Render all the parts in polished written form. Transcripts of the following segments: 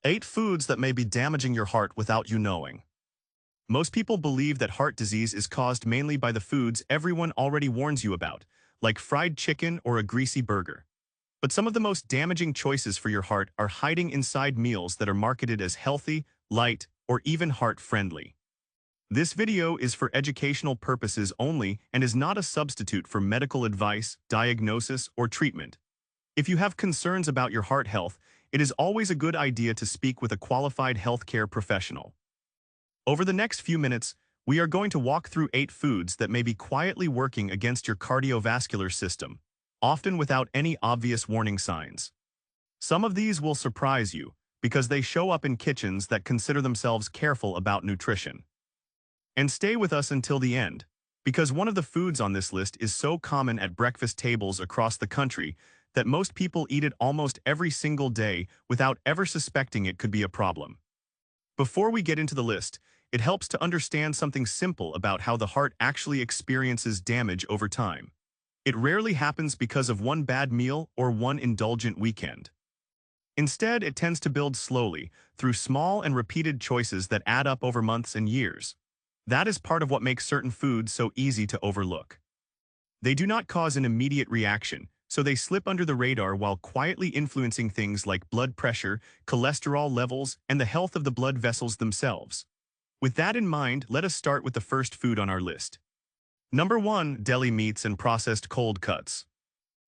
8 foods that may be damaging your heart without you knowing. Most people believe that heart disease is caused mainly by the foods everyone already warns you about, like fried chicken or a greasy burger. But some of the most damaging choices for your heart are hiding inside meals that are marketed as healthy, light, or even heart-friendly. This video is for educational purposes only and is not a substitute for medical advice, diagnosis, or treatment. If you have concerns about your heart health, it is always a good idea to speak with a qualified healthcare professional. Over the next few minutes, we are going to walk through 8 foods that may be quietly working against your cardiovascular system, often without any obvious warning signs. Some of these will surprise you because they show up in kitchens that consider themselves careful about nutrition. And stay with us until the end, because one of the foods on this list is so common at breakfast tables across the country that most people eat it almost every single day without ever suspecting it could be a problem. Before we get into the list, it helps to understand something simple about how the heart actually experiences damage over time. It rarely happens because of one bad meal or one indulgent weekend. Instead, it tends to build slowly, through small and repeated choices that add up over months and years. That is part of what makes certain foods so easy to overlook. They do not cause an immediate reaction, so they slip under the radar while quietly influencing things like blood pressure, cholesterol levels, and the health of the blood vessels themselves. With that in mind, let us start with the first food on our list. Number 1. Deli meats and processed cold cuts.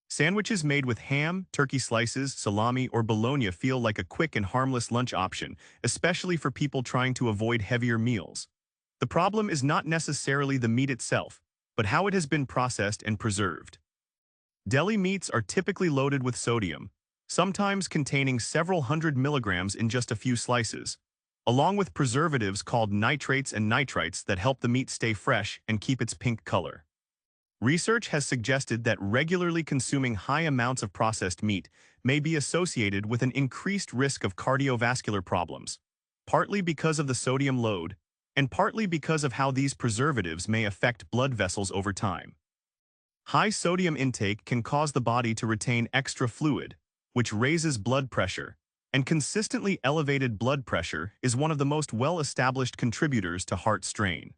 Sandwiches made with ham, turkey slices, salami, or bologna feel like a quick and harmless lunch option, especially for people trying to avoid heavier meals. The problem is not necessarily the meat itself, but how it has been processed and preserved. Deli meats are typically loaded with sodium, sometimes containing several hundred milligrams in just a few slices, along with preservatives called nitrates and nitrites that help the meat stay fresh and keep its pink color. Research has suggested that regularly consuming high amounts of processed meat may be associated with an increased risk of cardiovascular problems, partly because of the sodium load, and partly because of how these preservatives may affect blood vessels over time. High sodium intake can cause the body to retain extra fluid, which raises blood pressure, and consistently elevated blood pressure is one of the most well-established contributors to heart strain.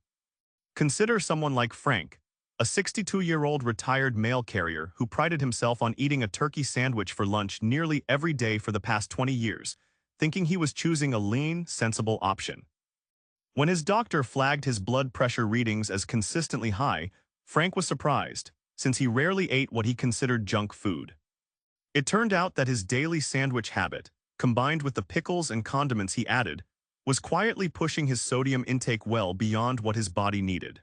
Consider someone like Frank, a 62-year-old retired mail carrier who prided himself on eating a turkey sandwich for lunch nearly every day for the past 20 years, thinking he was choosing a lean, sensible option. When his doctor flagged his blood pressure readings as consistently high, Frank was surprised, since he rarely ate what he considered junk food. It turned out that his daily sandwich habit, combined with the pickles and condiments he added, was quietly pushing his sodium intake well beyond what his body needed.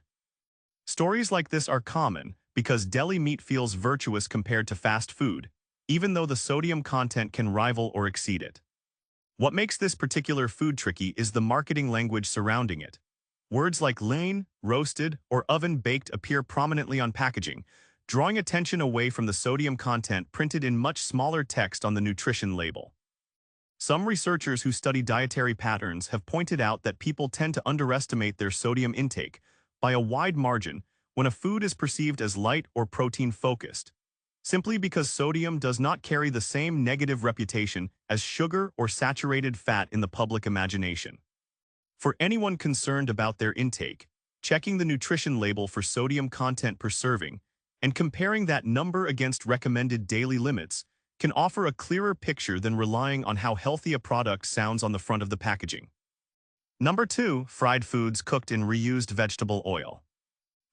Stories like this are common because deli meat feels virtuous compared to fast food, even though the sodium content can rival or exceed it. What makes this particular food tricky is the marketing language surrounding it. Words like lean, roasted, or oven-baked appear prominently on packaging, drawing attention away from the sodium content printed in much smaller text on the nutrition label. Some researchers who study dietary patterns have pointed out that people tend to underestimate their sodium intake by a wide margin when a food is perceived as light or protein-focused, simply because sodium does not carry the same negative reputation as sugar or saturated fat in the public imagination. For anyone concerned about their intake, checking the nutrition label for sodium content per serving and comparing that number against recommended daily limits can offer a clearer picture than relying on how healthy a product sounds on the front of the packaging. Number 2. Fried foods cooked in reused vegetable oil.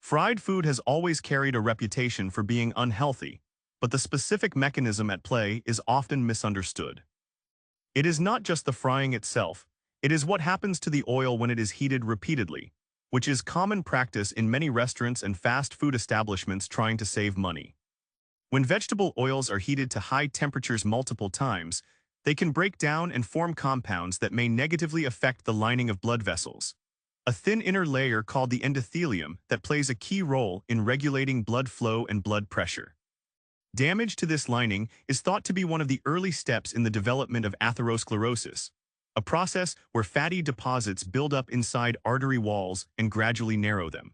Fried food has always carried a reputation for being unhealthy, but the specific mechanism at play is often misunderstood. It is not just the frying itself, it is what happens to the oil when it is heated repeatedly, which is common practice in many restaurants and fast food establishments trying to save money. When vegetable oils are heated to high temperatures multiple times, they can break down and form compounds that may negatively affect the lining of blood vessels, a thin inner layer called the endothelium that plays a key role in regulating blood flow and blood pressure. Damage to this lining is thought to be one of the early steps in the development of atherosclerosis, a process where fatty deposits build up inside artery walls and gradually narrow them.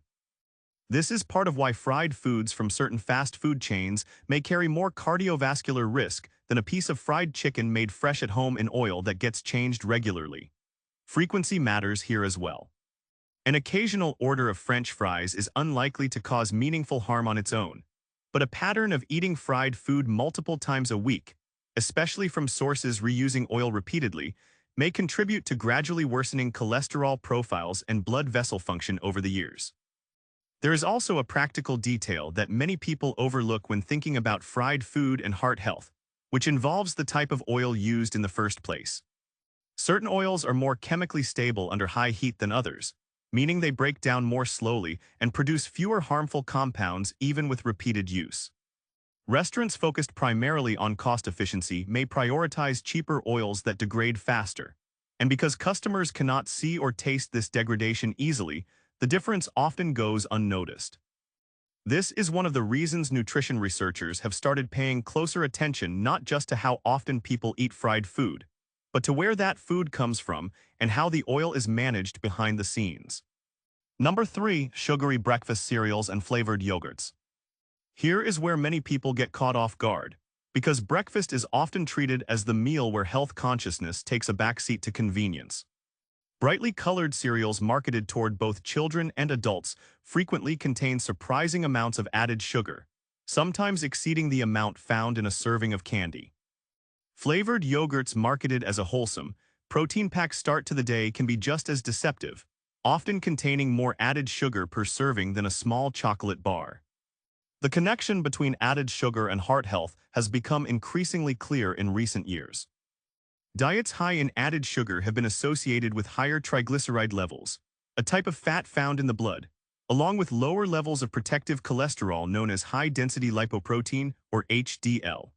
This is part of why fried foods from certain fast food chains may carry more cardiovascular risk than a piece of fried chicken made fresh at home in oil that gets changed regularly. Frequency matters here as well. An occasional order of French fries is unlikely to cause meaningful harm on its own, but a pattern of eating fried food multiple times a week, especially from sources reusing oil repeatedly, may contribute to gradually worsening cholesterol profiles and blood vessel function over the years. There is also a practical detail that many people overlook when thinking about fried food and heart health, which involves the type of oil used in the first place. Certain oils are more chemically stable under high heat than others, meaning they break down more slowly and produce fewer harmful compounds even with repeated use. Restaurants focused primarily on cost efficiency may prioritize cheaper oils that degrade faster, and because customers cannot see or taste this degradation easily, the difference often goes unnoticed. This is one of the reasons nutrition researchers have started paying closer attention not just to how often people eat fried food, but to where that food comes from and how the oil is managed behind the scenes. Number 3. Sugary breakfast cereals and flavored yogurts. Here is where many people get caught off guard, because breakfast is often treated as the meal where health consciousness takes a backseat to convenience. Brightly colored cereals marketed toward both children and adults frequently contain surprising amounts of added sugar, sometimes exceeding the amount found in a serving of candy. Flavored yogurts marketed as a wholesome, protein-packed start to the day can be just as deceptive, often containing more added sugar per serving than a small chocolate bar. The connection between added sugar and heart health has become increasingly clear in recent years. Diets high in added sugar have been associated with higher triglyceride levels, a type of fat found in the blood, along with lower levels of protective cholesterol known as high-density lipoprotein, or HDL.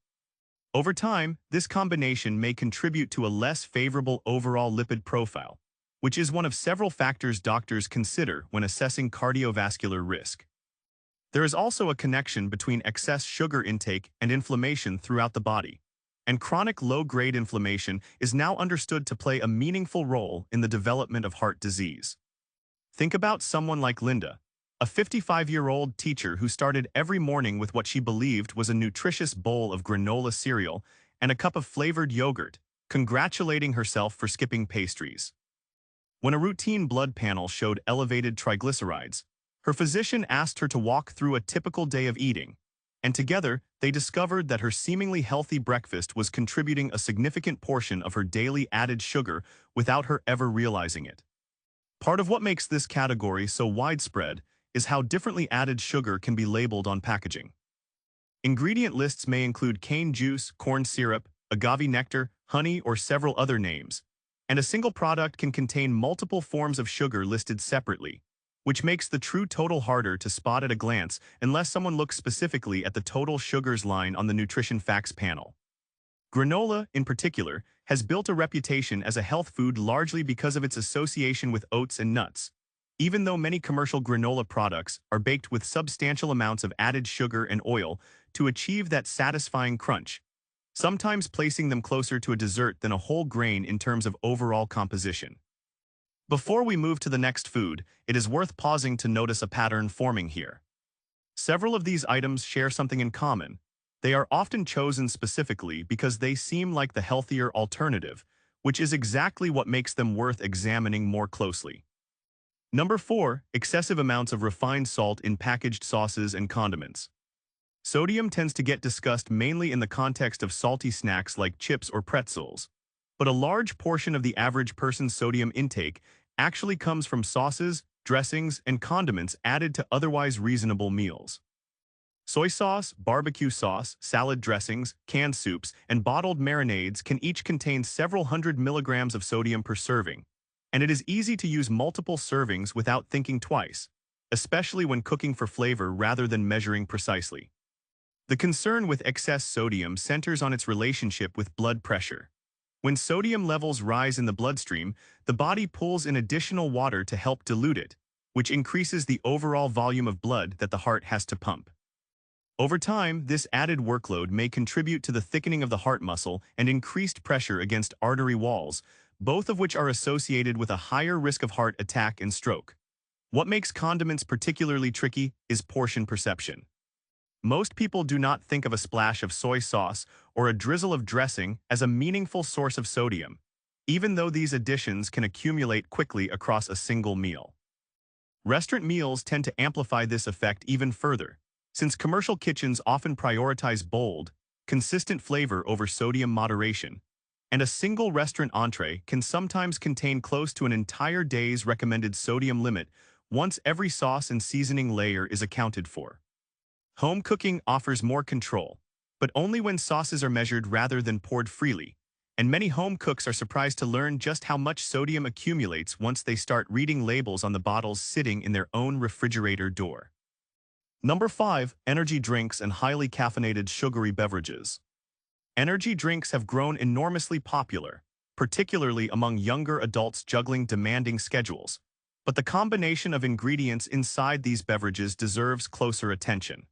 Over time, this combination may contribute to a less favorable overall lipid profile, which is one of several factors doctors consider when assessing cardiovascular risk. There is also a connection between excess sugar intake and inflammation throughout the body, and chronic low-grade inflammation is now understood to play a meaningful role in the development of heart disease. Think about someone like Linda, a 55-year-old teacher who started every morning with what she believed was a nutritious bowl of granola cereal and a cup of flavored yogurt, congratulating herself for skipping pastries. When a routine blood panel showed elevated triglycerides, her physician asked her to walk through a typical day of eating, and together they discovered that her seemingly healthy breakfast was contributing a significant portion of her daily added sugar without her ever realizing it. Part of what makes this category so widespread is how differently added sugar can be labeled on packaging. Ingredient lists may include cane juice, corn syrup, agave nectar, honey, or several other names, and a single product can contain multiple forms of sugar listed separately, which makes the true total harder to spot at a glance unless someone looks specifically at the total sugars line on the nutrition facts panel. Granola, in particular, has built a reputation as a health food largely because of its association with oats and nuts, even though many commercial granola products are baked with substantial amounts of added sugar and oil to achieve that satisfying crunch, sometimes placing them closer to a dessert than a whole grain in terms of overall composition. Before we move to the next food, it is worth pausing to notice a pattern forming here. Several of these items share something in common. They are often chosen specifically because they seem like the healthier alternative, which is exactly what makes them worth examining more closely. Number 4. Excessive amounts of refined salt in packaged sauces and condiments. Sodium tends to get discussed mainly in the context of salty snacks like chips or pretzels, but a large portion of the average person's sodium intake actually comes from sauces, dressings, and condiments added to otherwise reasonable meals. Soy sauce, barbecue sauce, salad dressings, canned soups, and bottled marinades can each contain several hundred milligrams of sodium per serving, and it is easy to use multiple servings without thinking twice, especially when cooking for flavor rather than measuring precisely. The concern with excess sodium centers on its relationship with blood pressure. When sodium levels rise in the bloodstream, the body pulls in additional water to help dilute it, which increases the overall volume of blood that the heart has to pump. Over time, this added workload may contribute to the thickening of the heart muscle and increased pressure against artery walls, both of which are associated with a higher risk of heart attack and stroke. What makes condiments particularly tricky is portion perception. Most people do not think of a splash of soy sauce or a drizzle of dressing as a meaningful source of sodium, even though these additions can accumulate quickly across a single meal. Restaurant meals tend to amplify this effect even further, since commercial kitchens often prioritize bold, consistent flavor over sodium moderation, and a single restaurant entree can sometimes contain close to an entire day's recommended sodium limit once every sauce and seasoning layer is accounted for. Home cooking offers more control, but only when sauces are measured rather than poured freely, and many home cooks are surprised to learn just how much sodium accumulates once they start reading labels on the bottles sitting in their own refrigerator door. Number 5. Energy drinks and highly caffeinated sugary beverages. Energy drinks have grown enormously popular, particularly among younger adults juggling demanding schedules, but the combination of ingredients inside these beverages deserves closer attention.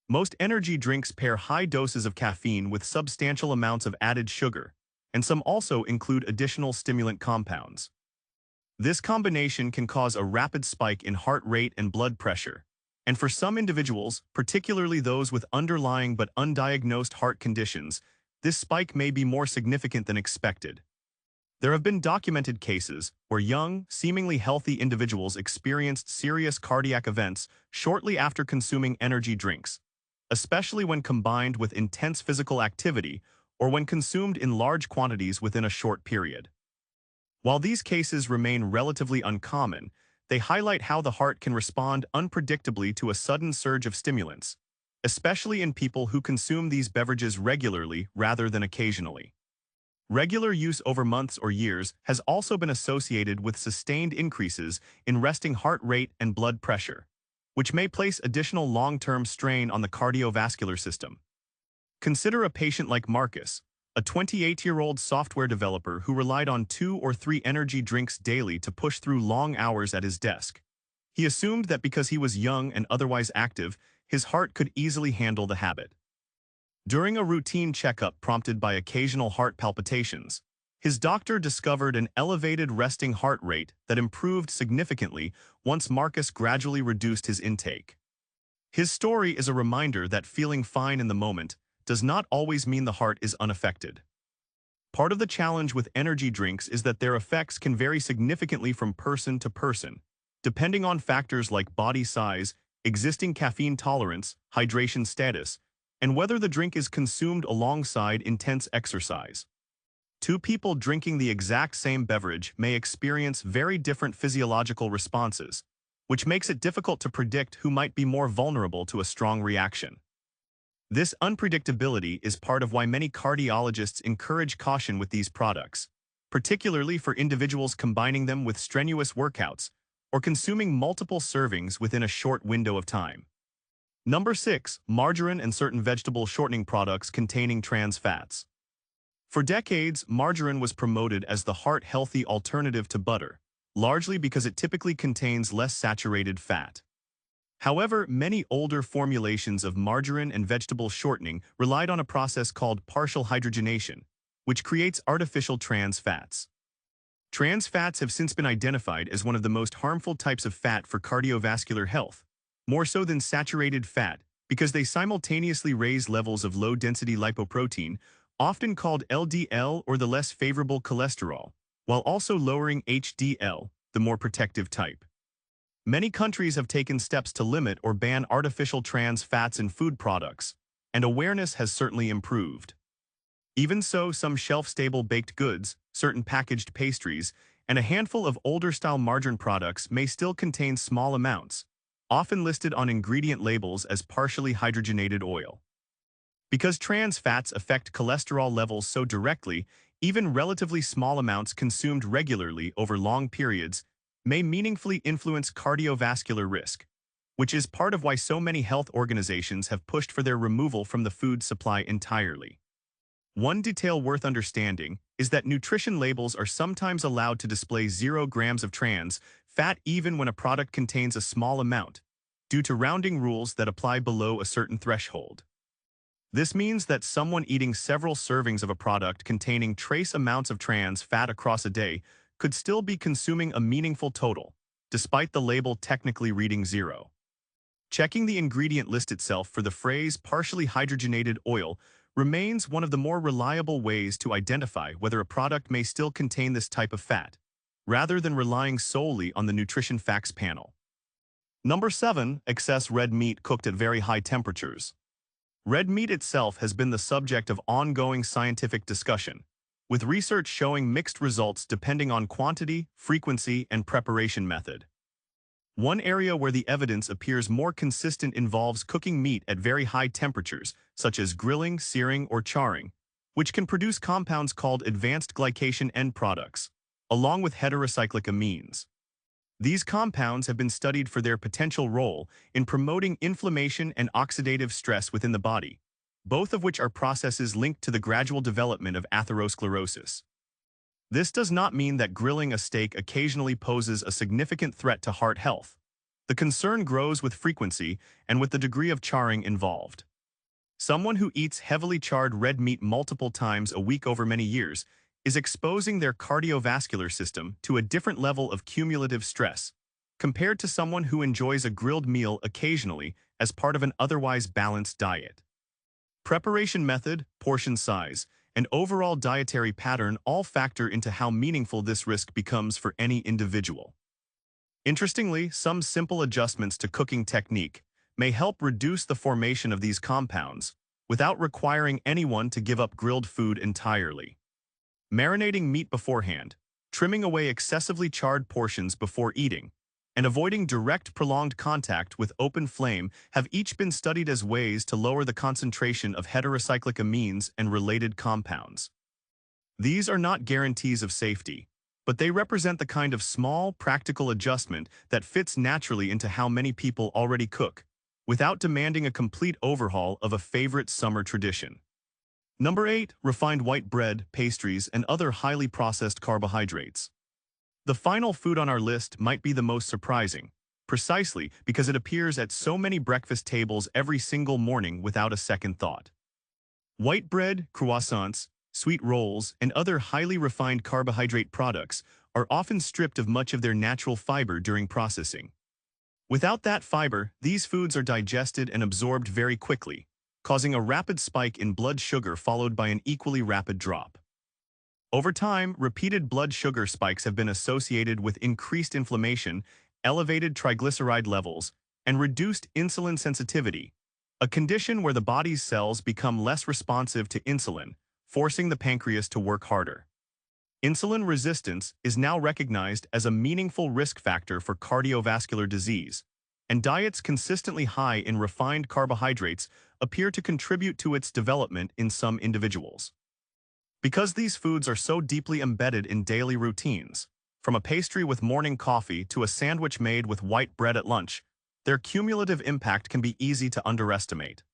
Most energy drinks pair high doses of caffeine with substantial amounts of added sugar, and some also include additional stimulant compounds. This combination can cause a rapid spike in heart rate and blood pressure, and for some individuals, particularly those with underlying but undiagnosed heart conditions, this spike may be more significant than expected. There have been documented cases where young, seemingly healthy individuals experienced serious cardiac events shortly after consuming energy drinks, especially when combined with intense physical activity or when consumed in large quantities within a short period. While these cases remain relatively uncommon, they highlight how the heart can respond unpredictably to a sudden surge of stimulants, especially in people who consume these beverages regularly rather than occasionally. Regular use over months or years has also been associated with sustained increases in resting heart rate and blood pressure, which may place additional long-term strain on the cardiovascular system. Consider a patient like Marcus, a 28-year-old software developer who relied on 2 or 3 energy drinks daily to push through long hours at his desk. He assumed that because he was young and otherwise active, his heart could easily handle the habit. During a routine checkup prompted by occasional heart palpitations, his doctor discovered an elevated resting heart rate that improved significantly once Marcus gradually reduced his intake. His story is a reminder that feeling fine in the moment does not always mean the heart is unaffected. Part of the challenge with energy drinks is that their effects can vary significantly from person to person, depending on factors like body size, existing caffeine tolerance, hydration status, and whether the drink is consumed alongside intense exercise. Two people drinking the exact same beverage may experience very different physiological responses, which makes it difficult to predict who might be more vulnerable to a strong reaction. This unpredictability is part of why many cardiologists encourage caution with these products, particularly for individuals combining them with strenuous workouts or consuming multiple servings within a short window of time. Number 6. Margarine and certain vegetable shortening products containing trans fats. For decades, margarine was promoted as the heart-healthy alternative to butter, largely because it typically contains less saturated fat. However, many older formulations of margarine and vegetable shortening relied on a process called partial hydrogenation, which creates artificial trans fats. Trans fats have since been identified as one of the most harmful types of fat for cardiovascular health, more so than saturated fat, because they simultaneously raise levels of low-density lipoprotein, often called LDL or the less favorable cholesterol, while also lowering HDL, the more protective type. Many countries have taken steps to limit or ban artificial trans fats in food products, and awareness has certainly improved. Even so, some shelf-stable baked goods, certain packaged pastries, and a handful of older-style margarine products may still contain small amounts, often listed on ingredient labels as partially hydrogenated oil. Because trans fats affect cholesterol levels so directly, even relatively small amounts consumed regularly over long periods may meaningfully influence cardiovascular risk, which is part of why so many health organizations have pushed for their removal from the food supply entirely. One detail worth understanding is that nutrition labels are sometimes allowed to display 0 grams of trans fat even when a product contains a small amount, due to rounding rules that apply below a certain threshold. This means that someone eating several servings of a product containing trace amounts of trans fat across a day could still be consuming a meaningful total, despite the label technically reading 0. Checking the ingredient list itself for the phrase partially hydrogenated oil remains one of the more reliable ways to identify whether a product may still contain this type of fat, rather than relying solely on the nutrition facts panel. Number 7. Excess red meat cooked at very high temperatures. Red meat itself has been the subject of ongoing scientific discussion, with research showing mixed results depending on quantity, frequency, and preparation method. One area where the evidence appears more consistent involves cooking meat at very high temperatures, such as grilling, searing, or charring, which can produce compounds called advanced glycation end products, along with heterocyclic amines. These compounds have been studied for their potential role in promoting inflammation and oxidative stress within the body, both of which are processes linked to the gradual development of atherosclerosis. This does not mean that grilling a steak occasionally poses a significant threat to heart health. The concern grows with frequency and with the degree of charring involved. Someone who eats heavily charred red meat multiple times a week over many years is exposing their cardiovascular system to a different level of cumulative stress, compared to someone who enjoys a grilled meal occasionally as part of an otherwise balanced diet. Preparation method, portion size, and overall dietary pattern all factor into how meaningful this risk becomes for any individual. Interestingly, some simple adjustments to cooking technique may help reduce the formation of these compounds without requiring anyone to give up grilled food entirely. Marinating meat beforehand, trimming away excessively charred portions before eating, and avoiding direct prolonged contact with open flame have each been studied as ways to lower the concentration of heterocyclic amines and related compounds. These are not guarantees of safety, but they represent the kind of small, practical adjustment that fits naturally into how many people already cook, without demanding a complete overhaul of a favorite summer tradition. Number 8. Refined white bread, pastries, and other highly processed carbohydrates. The final food on our list might be the most surprising, precisely because it appears at so many breakfast tables every single morning without a second thought. White bread, croissants, sweet rolls, and other highly refined carbohydrate products are often stripped of much of their natural fiber during processing. Without that fiber, these foods are digested and absorbed very quickly, causing a rapid spike in blood sugar followed by an equally rapid drop. Over time, repeated blood sugar spikes have been associated with increased inflammation, elevated triglyceride levels, and reduced insulin sensitivity, a condition where the body's cells become less responsive to insulin, forcing the pancreas to work harder. Insulin resistance is now recognized as a meaningful risk factor for cardiovascular disease, and diets consistently high in refined carbohydrates appear to contribute to its development in some individuals. Because these foods are so deeply embedded in daily routines, from a pastry with morning coffee to a sandwich made with white bread at lunch, their cumulative impact can be easy to underestimate.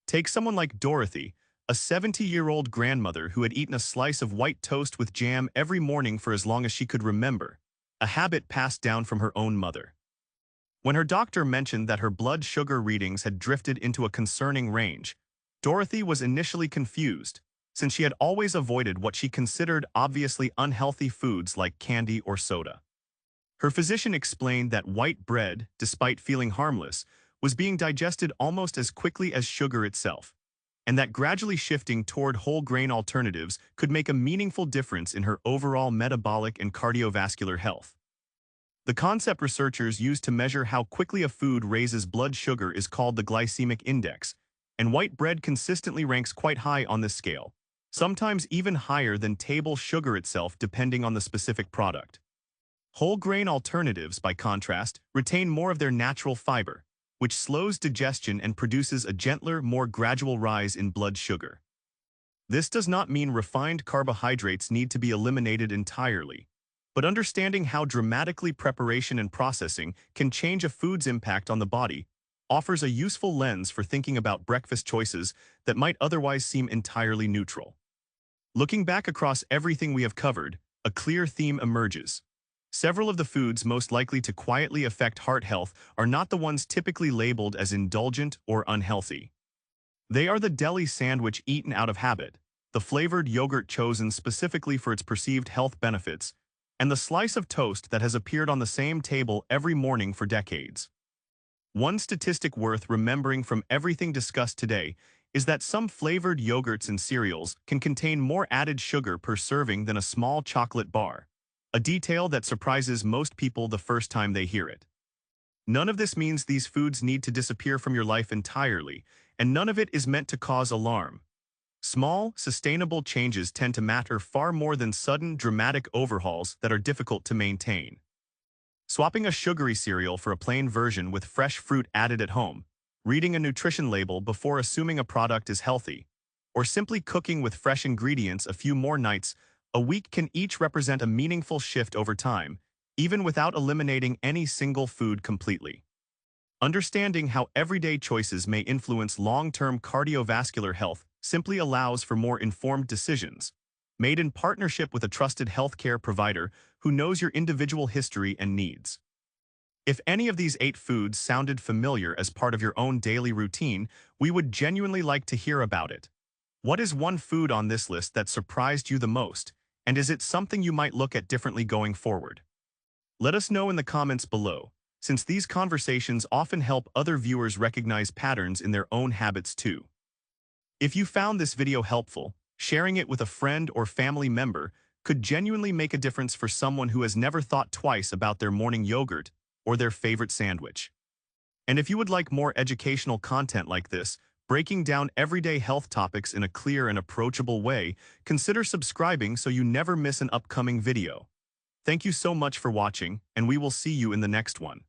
Take someone like Dorothy, a 70-year-old grandmother who had eaten a slice of white toast with jam every morning for as long as she could remember, a habit passed down from her own mother. When her doctor mentioned that her blood sugar readings had drifted into a concerning range, Dorothy was initially confused, since she had always avoided what she considered obviously unhealthy foods like candy or soda. Her physician explained that white bread, despite feeling harmless, was being digested almost as quickly as sugar itself, and that gradually shifting toward whole grain alternatives could make a meaningful difference in her overall metabolic and cardiovascular health. The concept researchers use to measure how quickly a food raises blood sugar is called the glycemic index, and white bread consistently ranks quite high on this scale, sometimes even higher than table sugar itself depending on the specific product. Whole grain alternatives, by contrast, retain more of their natural fiber, which slows digestion and produces a gentler, more gradual rise in blood sugar. This does not mean refined carbohydrates need to be eliminated entirely, but understanding how dramatically preparation and processing can change a food's impact on the body offers a useful lens for thinking about breakfast choices that might otherwise seem entirely neutral. Looking back across everything we have covered, a clear theme emerges. Several of the foods most likely to quietly affect heart health are not the ones typically labeled as indulgent or unhealthy. They are the deli sandwich eaten out of habit, the flavored yogurt chosen specifically for its perceived health benefits, and the slice of toast that has appeared on the same table every morning for decades. One statistic worth remembering from everything discussed today is that some flavored yogurts and cereals can contain more added sugar per serving than a small chocolate bar, a detail that surprises most people the first time they hear it. None of this means these foods need to disappear from your life entirely, and none of it is meant to cause alarm. Small, sustainable changes tend to matter far more than sudden, dramatic overhauls that are difficult to maintain. Swapping a sugary cereal for a plain version with fresh fruit added at home, reading a nutrition label before assuming a product is healthy, or simply cooking with fresh ingredients a few more nights a week can each represent a meaningful shift over time, even without eliminating any single food completely. Understanding how everyday choices may influence long-term cardiovascular health simply allows for more informed decisions, made in partnership with a trusted healthcare provider who knows your individual history and needs. If any of these 8 foods sounded familiar as part of your own daily routine, we would genuinely like to hear about it. What is one food on this list that surprised you the most, and is it something you might look at differently going forward? Let us know in the comments below, since these conversations often help other viewers recognize patterns in their own habits too. If you found this video helpful, sharing it with a friend or family member could genuinely make a difference for someone who has never thought twice about their morning yogurt or their favorite sandwich. And if you would like more educational content like this, breaking down everyday health topics in a clear and approachable way, consider subscribing so you never miss an upcoming video. Thank you so much for watching, and we will see you in the next one.